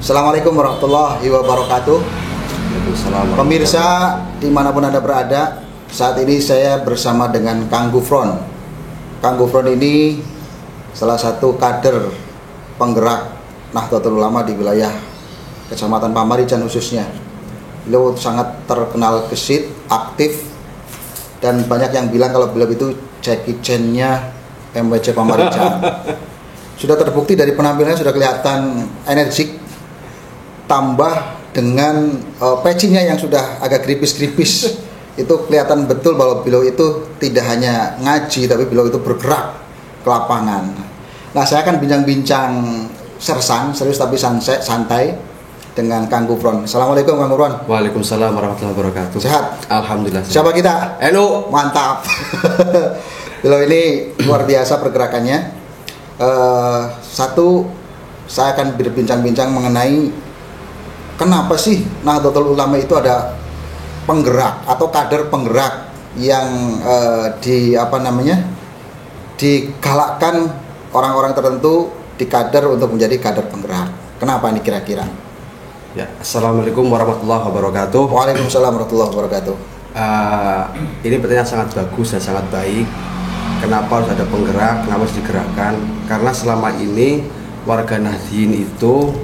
Assalamualaikum warahmatullahi wabarakatuh. Pemirsa dimanapun Anda berada, saat ini saya bersama dengan Kang Gufron. Kang Gufron ini salah satu kader penggerak Nahdlatul Ulama di wilayah Kecamatan Pamarican khususnya. Beliau sangat terkenal gesit, aktif, dan banyak yang bilang kalau beliau itu Jackie Chan-nya MWC Pamarican. Sudah terbukti dari penampilannya sudah kelihatan energik, tambah dengan pecinya yang sudah agak gripis-gripis. Itu kelihatan betul bahwa beliau itu tidak hanya ngaji, tapi beliau itu bergerak ke lapangan. Nah, saya akan bincang-bincang serius tapi santai dengan Kang Gufron. Assalamualaikum Kang Gufron. Waalaikumsalam warahmatullahi wabarakatuh. Sehat? Alhamdulillah. Siapa kita? NU. Mantap. Beliau ini luar biasa pergerakannya. Satu, saya akan berbincang-bincang mengenai kenapa sih Nahdlatul Ulama itu ada penggerak atau kader penggerak yang digalakkan orang-orang tertentu di kader untuk menjadi kader penggerak. Kenapa ini kira-kira? Ya, Assalamualaikum warahmatullahi wabarakatuh. Waalaikumsalam warahmatullahi wabarakatuh. Ini pertanyaan sangat bagus dan sangat baik. Kenapa harus ada penggerak? Kenapa harus digerakkan? Karena selama ini warga Nahdien itu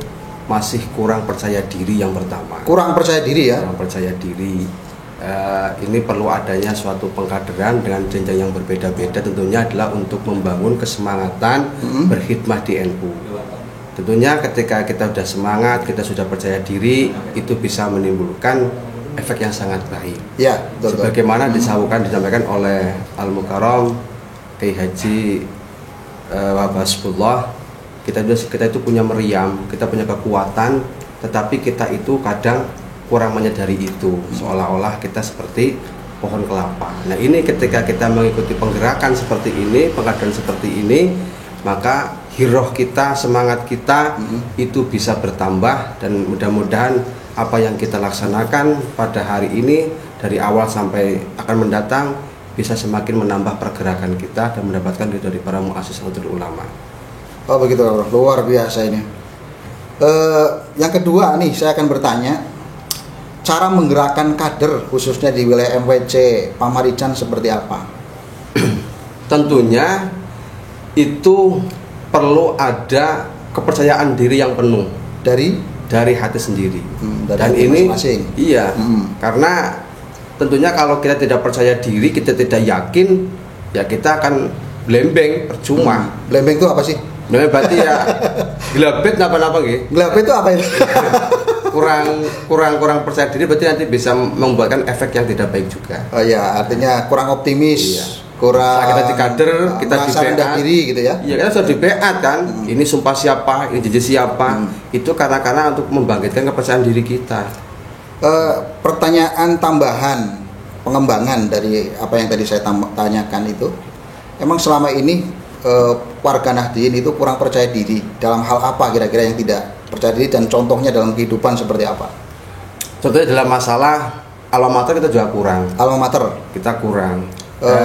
masih kurang percaya diri yang pertama. Kurang percaya diri ya? Kurang percaya diri. Ini perlu adanya suatu pengkaderan dengan jenjang yang berbeda-beda. Tentunya adalah untuk membangun kesemangatan berkhidmah di NU. Tentunya ketika kita sudah semangat, kita sudah percaya diri, itu bisa menimbulkan efek yang sangat baik. Ya, betul. Sebagaimana disampaikan oleh Al-Mukarram Kiai Haji Wabasbullah, kita itu punya meriam, kita punya kekuatan, tetapi kita itu kadang kurang menyadari itu, seolah-olah kita seperti pohon kelapa. Nah, ini ketika kita mengikuti penggerakan seperti ini, pengkaderan seperti ini, maka hiroh kita, semangat kita itu bisa bertambah, dan mudah-mudahan apa yang kita laksanakan pada hari ini dari awal sampai akan mendatang bisa semakin menambah pergerakan kita dan mendapatkan dari para muassis Nahdlatul Ulama. Oh begitu, bro. Luar biasa ini. Yang kedua nih, saya akan bertanya, cara menggerakkan kader khususnya di wilayah MWC Pamarican seperti apa? Tentunya itu perlu ada kepercayaan diri yang penuh dari hati sendiri. Dan hati ini masing-masing. Iya, karena tentunya kalau kita tidak percaya diri, kita tidak yakin, ya kita akan blembeng, percuma. Blembeng itu apa sih? Blembeng berarti ya gelabet apa-apa gitu. Gelabet itu apa itu? kurang percaya diri, berarti nanti bisa membuatkan efek yang tidak baik juga. Oh ya, artinya kurang optimis. Iya. Kurang, kita di kader, kita di rendah diri gitu ya. Iya, kita sudah di BA kan. Ini sumpah siapa, ini janji siapa. Itu karena untuk membangkitkan kepercayaan diri kita. Pertanyaan tambahan, pengembangan dari apa yang tadi saya tanyakan itu, emang selama ini warga Nahdien itu kurang percaya diri dalam hal apa kira-kira yang tidak percaya diri, dan contohnya dalam kehidupan seperti apa? Contohnya dalam masalah alma mater kita juga kurang. Alma mater kita kurang.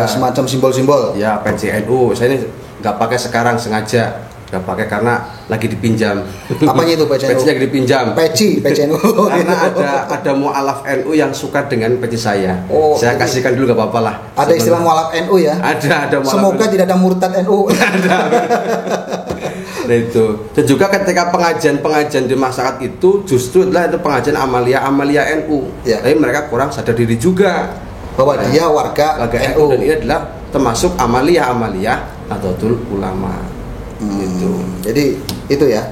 Semacam simbol-simbol. Ya, peci NU. Saya ini nggak pakai sekarang, sengaja nggak pakai karena lagi dipinjam. Apanya itu peci NU? Pecinya lagi dipinjam. Peci NU. Karena ada mualaf NU yang suka dengan peci saya. Oh, saya kasihkan dulu, nggak apa-apa lah. Ada istilah mualaf NU ya? Ada mualaf. Semoga tidak ada murtad NU. Ada. Nah itu. Dan juga ketika pengajian di masyarakat itu justru adalah itu pengajian amalia NU. Ya. Tapi mereka kurang sadar diri juga bahwa dia warga NU, dan ini adalah termasuk amalia Nahdlatul Ulama. Jadi itu ya.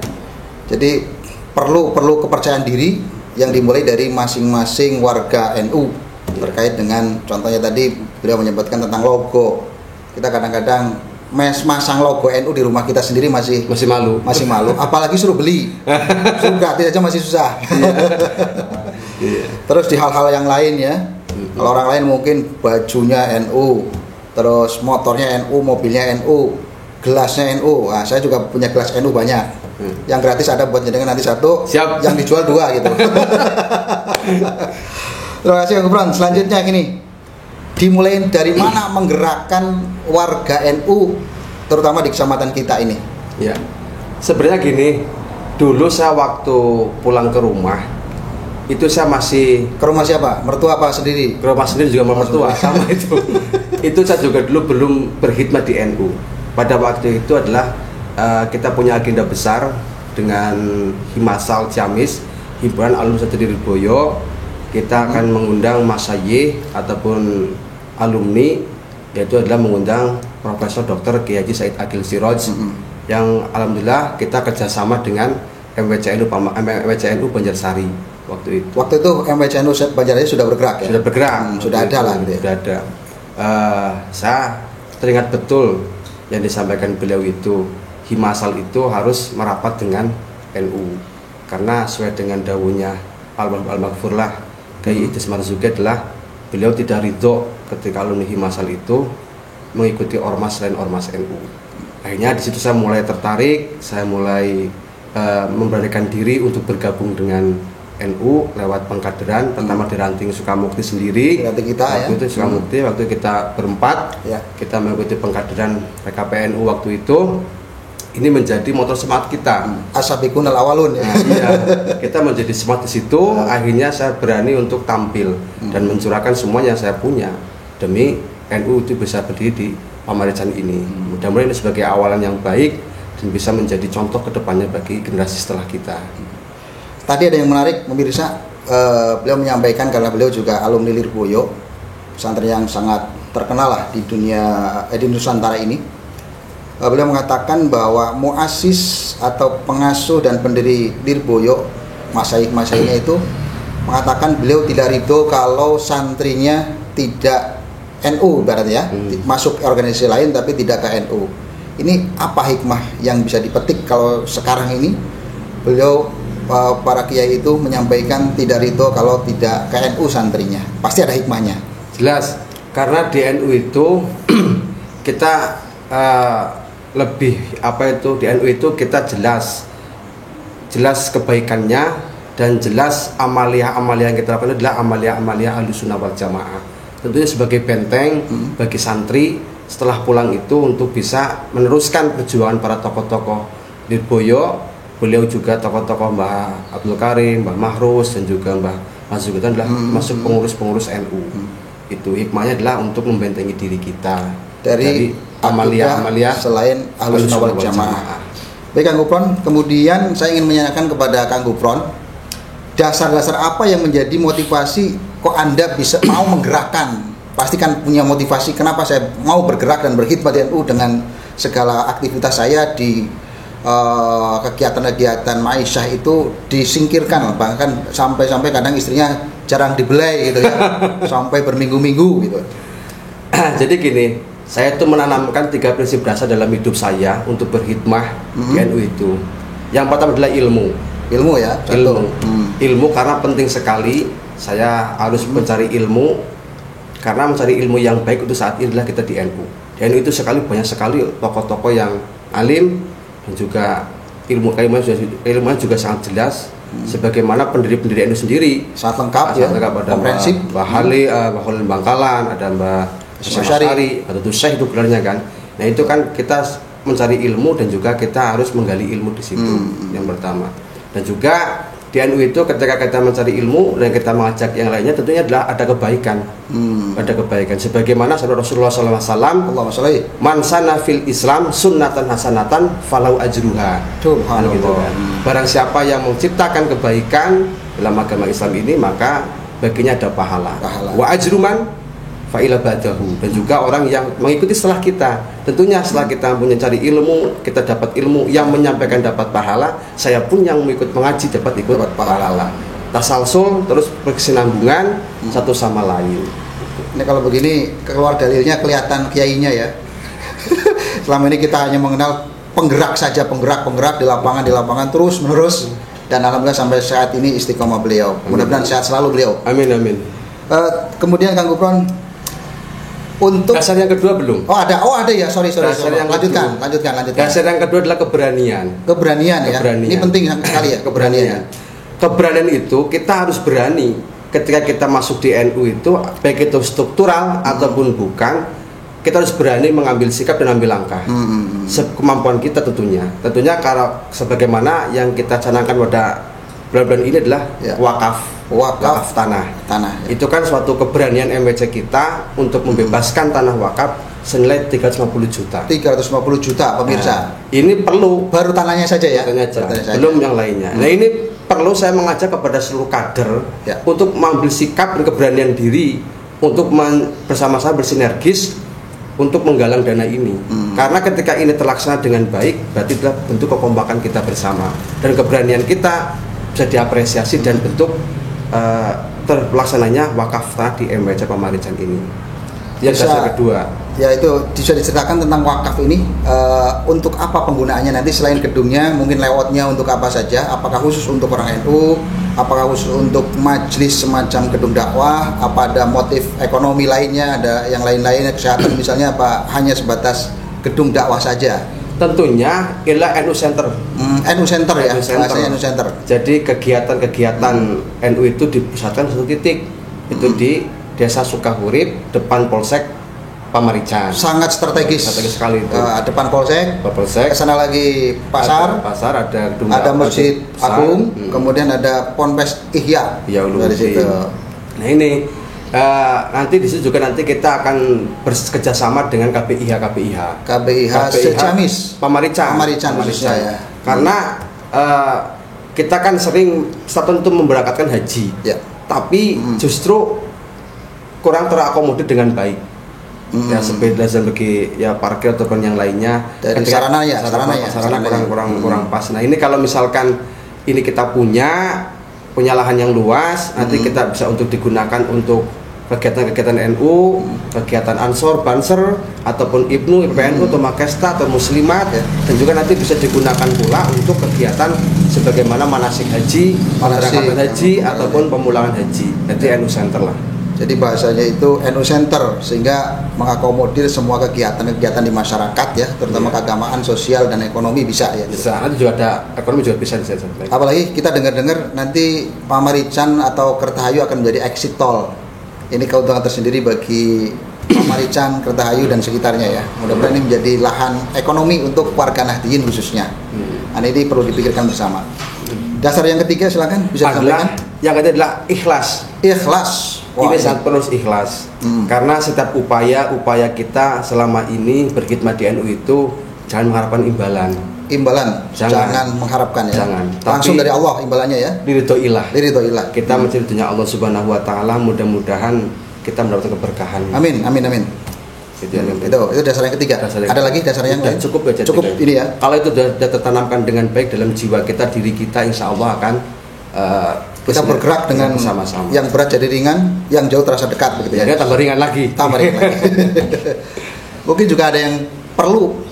Jadi perlu kepercayaan diri yang dimulai dari masing-masing warga NU terkait dengan, contohnya tadi beliau menyebutkan tentang logo. Kita kadang-kadang masang logo NU di rumah kita sendiri masih malu, apalagi suruh beli. Suruh gratis aja masih susah. Terus di hal-hal yang lain ya. Kalau orang lain mungkin bajunya NU, terus motornya NU, mobilnya NU, gelasnya NU. Nah, saya juga punya gelas NU banyak. Yang gratis ada buat jenengan nanti satu. Siap. Yang dijual 2 gitu. Terima kasih Kang Gufron. Selanjutnya gini, dimulai dari mana menggerakkan warga NU terutama di kecamatan kita ini? Ya, sebenarnya gini, Dulu saya waktu pulang ke rumah itu saya masih Ke rumah siapa? Mertua apa sendiri? ke rumah sendiri juga sama mertua sama itu. Itu saya juga dulu belum berkhidmat di NU. Pada waktu itu adalah kita punya agenda besar dengan Himasal Ciamis, Himpunan Alumni Satria Lirboyo. Kita akan mengundang Mas Haye ataupun alumni, yaitu adalah mengundang Profesor Dr. Kiai Haji Said Akil Siroj, yang alhamdulillah kita kerjasama dengan MWCNU Banjarsari waktu itu. Waktu itu MWCNU Banjarsari sudah bergerak ya? Sudah bergerak, sudah ada lah gitu ya? Sudah ada. Saya teringat betul yang disampaikan beliau itu, Himasal itu harus merapat dengan NU, karena sesuai dengan dawuhnya Al-Maghfurlah Kiai Idris Marzuki adalah beliau tidak ridho ketika alumni Himasal itu mengikuti ormas selain ormas NU. Akhirnya di situ saya mulai tertarik, saya mulai memberanikan diri untuk bergabung dengan NU lewat pengkaderan, pertama di Ranting Sukamukti sendiri. Ranting kita waktu ya. Itu Sukamukti, waktu kita berempat, ya. Kita mengikuti pengkaderan PKPNU waktu itu. Ini menjadi motor semangat kita. Asabikun al-awalun ya. Nah, iya. Kita menjadi semangat di situ. Akhirnya saya berani untuk tampil dan mencurahkan semua yang saya punya demi NU itu bisa berdiri di Pamarican ini. Mudah-mudahan ini sebagai awalan yang baik dan bisa menjadi contoh kedepannya bagi generasi setelah kita. Tadi ada yang menarik pemirsa, beliau menyampaikan karena beliau juga alumni Lirboyo, pesantren yang sangat terkenal lah di dunia di Nusantara ini. Beliau mengatakan bahwa muasis atau pengasuh dan pendiri Lirboyo, masyaikh-masyaiknya itu mengatakan beliau tidak ridho kalau santrinya tidak NU berarti ya, masuk organisasi lain tapi tidak ke NU. Ini apa hikmah yang bisa dipetik kalau sekarang ini beliau para kiai itu menyampaikan tidak ridho kalau tidak ke NU santrinya? Pasti ada hikmahnya. Jelas, karena di NU itu kita lebih di NU itu kita jelas kebaikannya dan jelas amalia-amalia yang kita lakukan adalah amalia-amalia Ahlussunnah wal Jamaah. Tentunya sebagai benteng bagi santri setelah pulang itu untuk bisa meneruskan perjuangan para tokoh-tokoh Lirboyo. Beliau juga tokoh-tokoh Mbah Abdul Karim, Mbah Mahrus dan juga Mbah Marzuki adalah masuk pengurus-pengurus NU. Itu hikmahnya adalah untuk membentengi diri kita dari amalia-amalia selain Ahlussunnah wal Jamaah. Baik Kang Gufron, kemudian saya ingin menanyakan kepada Kang Gufron, dasar-dasar apa yang menjadi motivasi kok Anda bisa mau menggerakkan? Pasti kan punya motivasi kenapa saya mau bergerak dan berkhidmat di NU dengan segala aktivitas saya di kegiatan-kegiatan ma'isyah itu disingkirkan, bahkan sampai-sampai kadang istrinya jarang dibelai gitu ya, sampai berminggu-minggu gitu. Jadi gini, saya itu menanamkan 3 prinsip dasar dalam hidup saya untuk berkhidmah di NU itu. Yang pertama adalah ilmu. Ilmu ya, ilmu karena penting sekali. Saya harus mencari ilmu, karena mencari ilmu yang baik untuk saat ini adalah kita di NU. Di NU itu banyak sekali tokoh-tokoh yang alim dan juga ilmunya juga sangat jelas. Sebagaimana pendiri-pendiri NU sendiri sangat lengkap ya, komprehensif. Mbah Hali, Mbah Holil Bangkalan, ada Mbah Syari, atau Syekh itu gelarnya kan. Nah itu kan kita mencari ilmu dan juga kita harus menggali ilmu di situ yang pertama. Dan juga di NU itu ketika kita mencari ilmu dan kita mengajak yang lainnya tentunya adalah ada kebaikan. Ada kebaikan. Sebagaimana sabda Rasulullah SAW, man sana fil Islam sunnatan hasanatan falau ajruha. Gitu kan. Barang siapa yang menciptakan kebaikan dalam agama Islam ini maka baginya ada pahala. Wa ajruman fa'ila ba'dahu. Dan juga orang yang mengikuti setelah kita, tentunya setelah kita punya cari ilmu, kita dapat ilmu yang menyampaikan dapat pahala, saya pun yang mengikut mengaji dapat pahala. Tasalsul terus berkesinambungan satu sama lain. Ini kalau begini keluar dalilnya kelihatan kiainya ya. Selama ini kita hanya mengenal penggerak saja, penggerak di lapangan terus menerus, dan alhamdulillah sampai saat ini istiqomah beliau. Mudah-mudahan sehat selalu beliau. Amin amin. Kemudian Kang Gufron, untuk dasar yang kedua belum? Oh ada ya, sorry. Lanjutkan. Dasar yang kedua adalah keberanian ya. Ini penting sekali ya, keberanian itu kita harus berani ketika kita masuk di NU itu, baik itu struktural ataupun bukan, kita harus berani mengambil sikap dan ambil langkah. Sekemampuan kita tentunya. Tentunya kalau sebagaimana yang kita canangkan pada bulan-bulan ini adalah wakaf tanah. Ya. Itu kan suatu keberanian MWC kita untuk membebaskan tanah wakaf senilai 350 juta. 350 juta pemirsa. Nah, ini perlu baru tanahnya saja ya. Belum yang lainnya. Nah, ini perlu saya mengajak kepada seluruh kader untuk mengambil sikap dan keberanian diri untuk bersama-sama bersinergis untuk menggalang dana ini. Karena ketika ini terlaksana dengan baik, berarti adalah bentuk kekompakan kita bersama dan keberanian kita bisa diapresiasi dan bentuk terlaksananya wakaf tanah di MWC Pamarican ini. Yang kedua, yaitu bisa diceritakan tentang wakaf ini, untuk apa penggunaannya nanti selain gedungnya, mungkin layoutnya untuk apa saja, apakah khusus untuk orang NU, apakah khusus untuk majelis semacam gedung dakwah, apa ada motif ekonomi lainnya, ada yang lain-lainnya, kesehatan misalnya, apa hanya sebatas gedung dakwah saja? Tentunya ialah NU Center. NU Center ya, NU Center. Jadi kegiatan-kegiatan NU itu dipusatkan satu titik, itu di Desa Sukahurip, depan Polsek Pamarican. Sangat strategis sekali itu. Depan Polsek, kesana lagi pasar, ada Masjid Agung, kemudian ada Ponpes Ihya dari situ. Nah ini nanti di situ juga nanti kita akan bekerjasama dengan KPIH Sejamis Pamarican khususnya ya. Karena kita kan sering tertentu memberangkatkan haji, tapi justru kurang terakomodir dengan baik. Ya sepeda bagi ya parkir ataupun yang lainnya dari sarana kurang pas. Nah ini kalau misalkan ini kita punya lahan yang luas, nanti kita bisa untuk digunakan untuk kegiatan-kegiatan NU, kegiatan Ansor, Banser, ataupun IPNU, IPNU, atau Makesta, atau Muslimat, dan juga nanti bisa digunakan pula untuk kegiatan sebagaimana manasik haji, keberangkatan haji, ataupun pemulangan haji. Jadi NU Center lah. Jadi bahasanya itu NU Center, sehingga mengakomodir semua kegiatan-kegiatan di masyarakat ya, terutama keagamaan, sosial, dan ekonomi bisa ya. Bisa, nanti juga ada ekonomi juga bisa. Apalagi kita dengar-dengar nanti Pamarican atau Kertahayu akan menjadi exit tol. Ini keuntungan tersendiri bagi Pamarican, Kertahayu, dan sekitarnya ya. Mudah-mudahan ini menjadi lahan ekonomi untuk warga Nahdliyin khususnya. Nah, ini perlu dipikirkan bersama. Dasar yang ketiga silakan bisa disampaikan. Yang ketiga adalah ikhlas. Wah, ini sangat terus ikhlas. Karena setiap upaya kita selama ini berkhidmat di NU itu jangan mengharapkan imbalan. Jangan mengharapkan ya. Langsung dari Allah imbalannya ya. Diridhoilah. Kita Hmm. mencari dunia Allah Subhanahu wa taala, mudah-mudahan kita mendapatkan keberkahan. Amin. Itu dasar yang ketiga. Ada lagi dasar yang lain? Cukup ini ya. Kalau itu sudah tertanamkan dengan baik dalam jiwa kita, diri kita insya Allah akan kita bergerak dengan sama-sama. Yang berat jadi ringan, yang jauh terasa dekat begitu ya. Tambah ringan lagi. Mungkin juga ada yang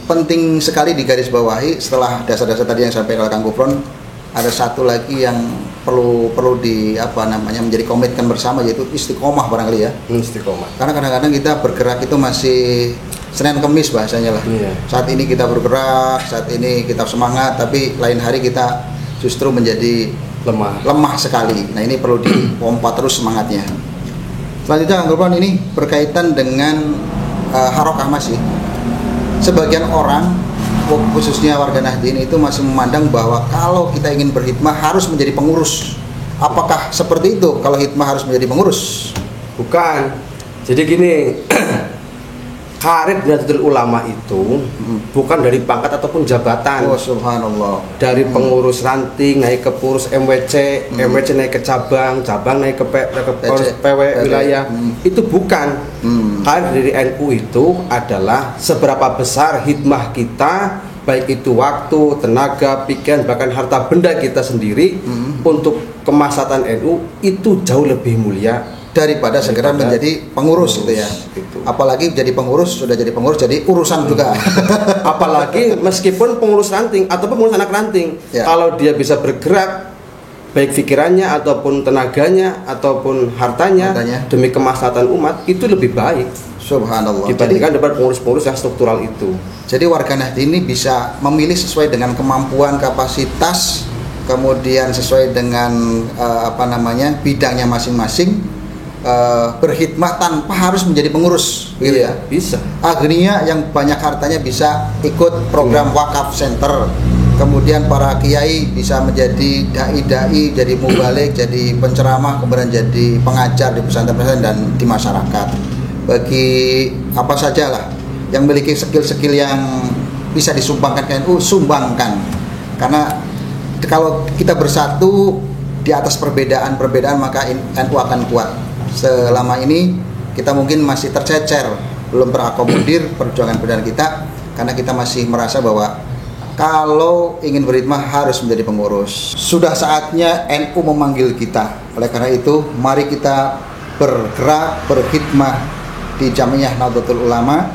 penting sekali digarisbawahi setelah dasar-dasar tadi yang disampaikan oleh Kang Gufron. Ada satu lagi yang perlu menjadi komitmen bersama, yaitu istiqomah barangkali ya. Istiqomah. Karena kadang-kadang kita bergerak itu masih Senin Kemis bahasanya lah. Iya. Saat ini kita bergerak, saat ini kita semangat, tapi lain hari kita justru menjadi lemah sekali. Nah ini perlu dipompa terus semangatnya. Selanjutnya Kang Gufron, ini berkaitan dengan harokah masih. Sebagian orang, khususnya warga Nahdliyin itu masih memandang bahwa kalau kita ingin berhikmah harus menjadi pengurus. Apakah seperti itu kalau hikmah harus menjadi pengurus? Bukan. Jadi gini, karir Nahdlatul Ulama itu bukan dari pangkat ataupun jabatan. Oh subhanallah. Dari pengurus ranting naik ke pengurus MWC, MWC naik ke cabang naik ke pengurus PW wilayah. Itu bukan. Karir dari NU itu adalah seberapa besar hikmah kita, baik itu waktu, tenaga, pikiran, bahkan harta benda kita sendiri untuk kemaslahatan NU itu jauh lebih mulia daripada segera menjadi pengurus gitu ya. Gitu. Apalagi jadi pengurus, sudah jadi pengurus jadi urusan juga. Apalagi meskipun pengurus ranting ataupun pengurus anak ranting, kalau dia bisa bergerak baik pikirannya ataupun tenaganya ataupun hartanya demi kemaslahatan umat, itu lebih baik. Subhanallah. Dibandingkan dengan pengurus-pengurus yang struktural itu. Jadi warga Nahdliyin ini bisa memilih sesuai dengan kemampuan, kapasitas, kemudian sesuai dengan bidangnya masing-masing. berkhidmah tanpa harus menjadi pengurus, begitu ya? Bisa. Agnia yang banyak hartanya bisa ikut program wakaf center. Kemudian para kiai bisa menjadi dai-dai, jadi mubalik, jadi penceramah, kemudian jadi pengajar di pesantren-pesantren dan di masyarakat. Bagi apa sajalah yang memiliki skill-skill yang bisa disumbangkan ke NU, sumbangkan. Karena kalau kita bersatu di atas perbedaan-perbedaan, maka NU akan kuat. Selama ini kita mungkin masih tercecer, belum terakomodir perjuangan kita, karena kita masih merasa bahwa kalau ingin berkhidmah harus menjadi pengurus. Sudah saatnya NU memanggil kita. Oleh karena itu, mari kita bergerak, berkhidmah di Jamiah Nahdlatul Ulama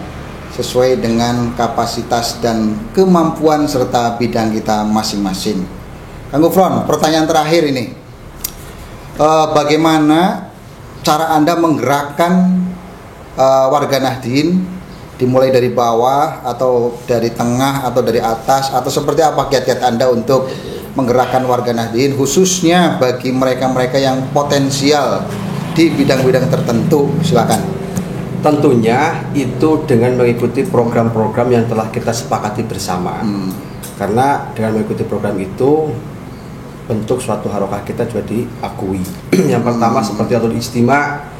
sesuai dengan kapasitas dan kemampuan serta bidang kita masing-masing. Kang Gufron, pertanyaan terakhir ini. Bagaimana cara Anda menggerakkan warga Nahdien, dimulai dari bawah atau dari tengah atau dari atas, atau seperti apa kiat-kiat Anda untuk menggerakkan warga Nahdien khususnya bagi mereka-mereka yang potensial di bidang-bidang tertentu? Silakan. Tentunya itu dengan mengikuti program-program yang telah kita sepakati bersama. Karena dengan mengikuti program itu bentuk suatu harokah kita juga diakui. Yang pertama seperti Al Istimewa.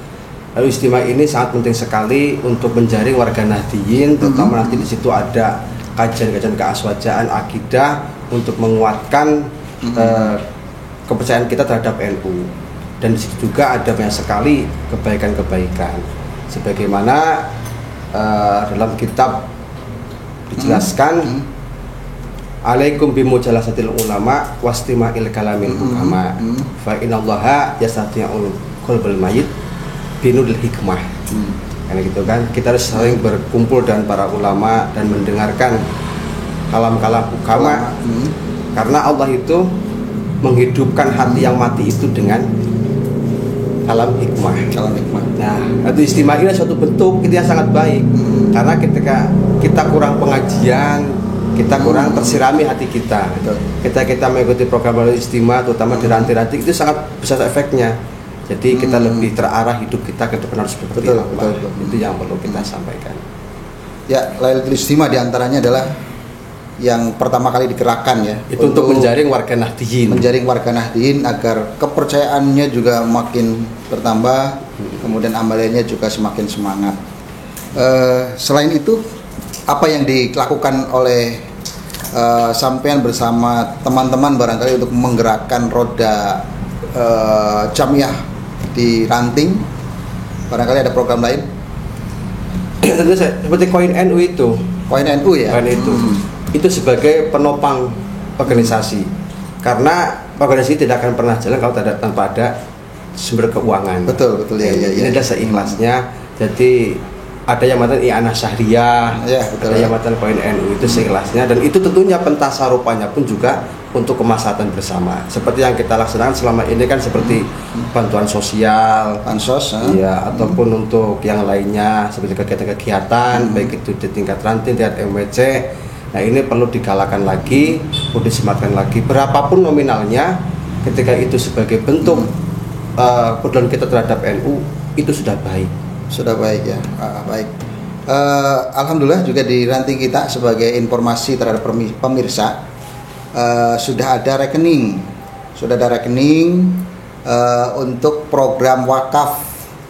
Lalu istimewa ini sangat penting sekali untuk menjaring warga Nahdien, terutama nanti di situ ada kajian-kajian keaswajaan, akidah untuk menguatkan kepercayaan kita terhadap NU. Dan di situ juga ada banyak sekali kebaikan-kebaikan. Sebagaimana dalam kitab dijelaskan, alaikum bimujalasatil ulama wastima'il kalamil hukama fa inallaha yastati'ul qalbal mayyit binul hikmah. Karena gitu kan, kita harus sering berkumpul dengan para ulama dan mendengarkan kalam-kalam hukama. Karena Allah itu menghidupkan hati yang mati itu dengan kalam hikmah. Nah, itu istimewa ini suatu bentuk itu yang sangat baik. Karena ketika kita kurang pengajian, kita kurang tersirami hati kita. Kita mengikuti program istimewa, terutama di ranting-ranting, itu sangat besar efeknya. Jadi kita lebih terarah hidup kita ke depan harus seperti apa. Itu yang perlu kita sampaikan. Ya, Lailatul Istimewa diantaranya adalah yang pertama kali digerakkan ya. Itu untuk menjaring warga Nahdien. Menjaring warga Nahdien agar kepercayaannya juga makin bertambah, kemudian amaliannya juga semakin semangat. Selain itu, apa yang dilakukan oleh sampean bersama teman-teman barangkali untuk menggerakkan roda Jamiah di Ranting? Barangkali ada program lain? Tentu seperti koin NU itu. Koin NU ya? Koin itu. Itu sebagai penopang organisasi. Karena organisasi tidak akan pernah jalan kalau tanpa ada sumber keuangan. Betul ya. Ini adalah seikhlasnya. Jadi ada yang mengatakan i'anah syahriyah, ada yang mengatakan koin NU, itu seikhlasnya, dan itu tentunya pentasarupannya pun juga untuk kemaslahatan bersama. Seperti yang kita laksanakan selama ini kan seperti bantuan sosial, bansos, ya, ataupun untuk yang lainnya seperti kegiatan-kegiatan, baik itu di tingkat ranting, tingkat MWC. Nah, ini perlu digalakan lagi, perlu disematkan lagi. Berapapun nominalnya, ketika itu sebagai bentuk pedulian kita terhadap NU, itu sudah baik. Sudah baik ya, baik. Alhamdulillah juga di ranting kita sebagai informasi terhadap pemirsa, sudah ada rekening untuk program wakaf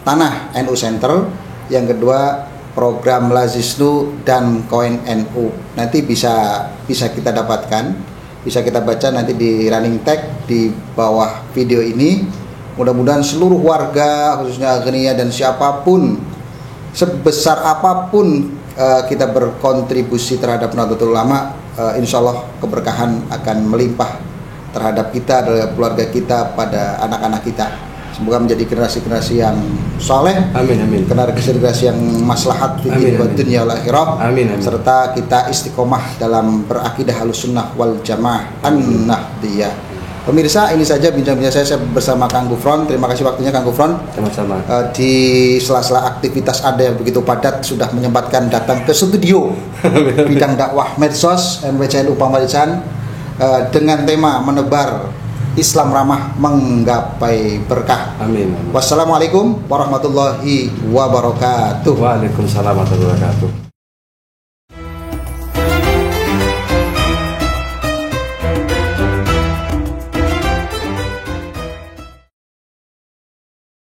tanah NU Center. Yang kedua program Lazisnu dan koin NU. Nanti bisa kita dapatkan, bisa kita baca nanti di running tag di bawah video ini. Mudah-mudahan seluruh warga, khususnya Agnia dan siapapun, sebesar apapun kita berkontribusi terhadap Nahdlatul Ulama, insya Allah keberkahan akan melimpah terhadap kita, terhadap keluarga kita, pada anak-anak kita. Semoga menjadi generasi-generasi yang soleh, amin. Generasi yang maslahat di dunia wal akhirah, amin. Serta kita istiqomah dalam berakidah Ahlussunnah wal Jamaah an-Nahdiyah. Pemirsa, ini saja bincang-bincang saya bersama Kang Gufron. Terima kasih waktunya Kang Gufron. Sama-sama. Di sela-sela aktivitas Anda yang begitu padat sudah menyempatkan datang ke studio bidang dakwah medsos MWC NU Pamarican dengan tema menebar Islam ramah menggapai berkah. Amin. Wassalamualaikum warahmatullahi wabarakatuh. Waalaikumsalam warahmatullahi wabarakatuh.